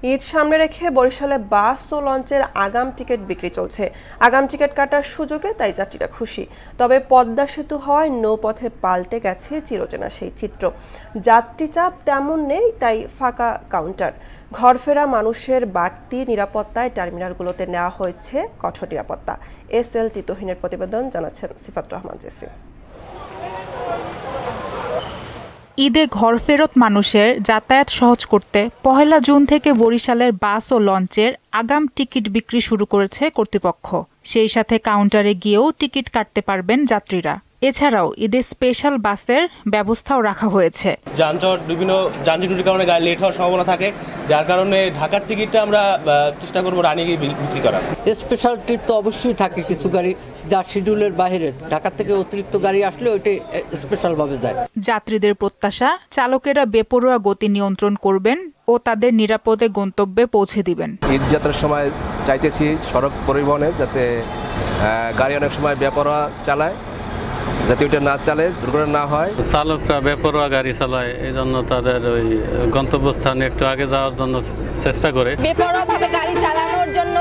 ঈদ সামনে রেখে বরিশালে বাস ও লঞ্চের আগাম টিকিট বিক্রি চলছে। আগাম টিকিট কাটার সুযোগে তাই যাত্রীরা খুশি। তবে পদ্মা সেতু হওয়ায় নৌপথে পাল্টে গেছে চিরচেনা সেই চিত্র। যাত্রী চাপ তেমন নেই, তাই ফাঁকা কাউন্টার। ঘরফেরা মানুষের বাড়তি নিরাপত্তায় টার্মিনালগুলোতে নেওয়া হয়েছে কঠোর নিরাপত্তা। SLT তহিনের প্রতিবেদন, জানাচ্ছেন সিফাত রহমান জেসি। ঈদে ঘরফেরত মানুষের যাতায়াত সহজ করতে 1 জুন থেকে বরিশালের বাস ও লঞ্চের আগাম টিকিট বিক্রি শুরু করেছে কর্তৃপক্ষ। সেই সাথে কাউন্টারে গিয়েও টিকিট কাটতে পারবেন যাত্রীরা। এছাড়াও ঈদে স্পেশাল বাসের ব্যবস্থাও রাখা হয়েছে। যানজট বিভিন্ন যানজটের কারণে গাড়ি লেট হওয়ার সম্ভাবনা থাকে, যার কারণে ঢাকার টিকিটটা আমরা চেষ্টা করবো রানিংয়ে বিক্রি করার। স্পেশাল ট্রিপ তো অবশ্যই থাকে, কিছু গাড়ি যা শিডিউলের বাইরে, ঢাকা থেকে অতিরিক্ত গাড়ি আসলে ওইটাই স্পেশালভাবে যায়। যাত্রীদের প্রত্যাশা, চালকেরা বেপরোয়া গতি নিয়ন্ত্রণ করবেন ও তাদের নিরাপদে গন্তব্যে পৌঁছে দিবেন। ঈদ যাত্রার সময় চাইতেছি সড়ক পরিবহনে যাতে গাড়ি অনেক সময় বেপরোয়া চালায়, যাতে ওইটা না চালে দুর্ঘটনা না হয়। চালকরা বেপরোয়া গাড়ি চালায়, এই জন্য তাদের ওই গন্তব্যস্থানে একটু আগে যাওয়ার জন্য চেষ্টা করে। বেপরোয়াভাবে গাড়ি চালানোর জন্য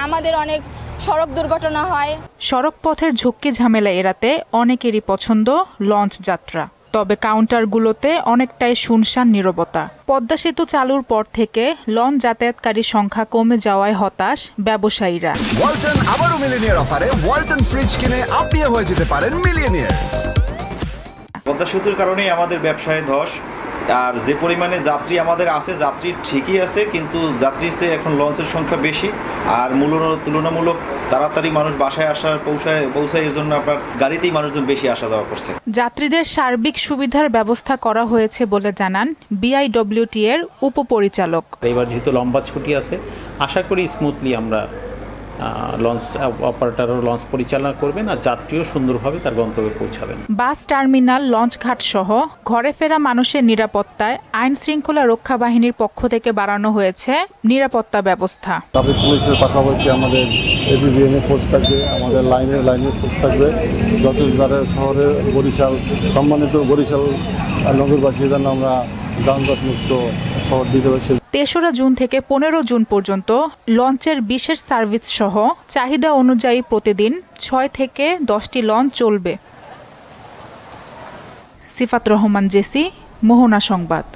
আমাদের অনেক সড়ক দুর্ঘটনা হয়। সড়ক পথের ঝুঁকি ঝামেলা এড়াতে অনেকেরই পছন্দ লঞ্চ যাত্রা। তবে কাউন্টারগুলোতে অনেকটাই শুনশান নীরবতা। পদ্মা সেতু চালুর পর থেকে লঞ্চ যাতায়াতকারীর সংখ্যা কমে যাওয়ায় হতাশ ব্যবসায়ীরা। ওয়ালটন আবারও মিলিয়নিয়ার অফারে ওয়ালটন ফ্রিজ কিনে আপনিও হয়ে যেতে পারেন মিলিয়নিয়ার। পদ্মা সেতুর কারণেই আমাদের ব্যবসায় ধস। আর যে পরিমাণে যাত্রী আমাদের আছে, যাত্রী ঠিকই আছে, কিন্তু যাত্রীর চেয়ে এখন লঞ্চের সংখ্যা বেশি। আর তুলনামূলক তাড়াতাড়ি মানুষ বাসায় পৌঁছায়, এর জন্য আপনার গাড়িতেই মানুষজন বেশি আসা যাওয়া করছে। যাত্রীদের সার্বিক সুবিধার ব্যবস্থা করা হয়েছে বলে জানান BIWT এর উপপরিচালক। এবার যেহেতু লম্বা ছুটি আছে, আশা করি স্মুথলি আমরা লঞ্চ অপারেটরও লঞ্চ পরিচালনা করবেন আর যাত্রীও সুন্দরভাবে তার গন্তব্যে পৌঁছাবেন। বাস টার্মিনাল, লঞ্চঘাট সহ ঘরে ফেরা মানুষের নিরাপত্তায় আইন শৃঙ্খলা রক্ষা বাহিনীর পক্ষ থেকে বাড়ানো হয়েছে নিরাপত্তা ব্যবস্থা। ট্রাফিক পুলিশের পাশাপাশি আমাদের ABBN ফোর্স থাকবে, আমাদের লাইনে ফোর্স থাকবে। যত শহরের সম্মানিত বরিশাল নগরবাসীর জন্য আমরা যানজট মুক্ত শহর দিতে পারছি। 3রা জুন থেকে 15 জুন পর্যন্ত লঞ্চের বিশেষ সার্ভিস সহ চাহিদা অনুযায়ী প্রতিদিন 6 থেকে 10টি লঞ্চ চলবে। সিফাত রহমান জেসি, মোহনা সংবাদ।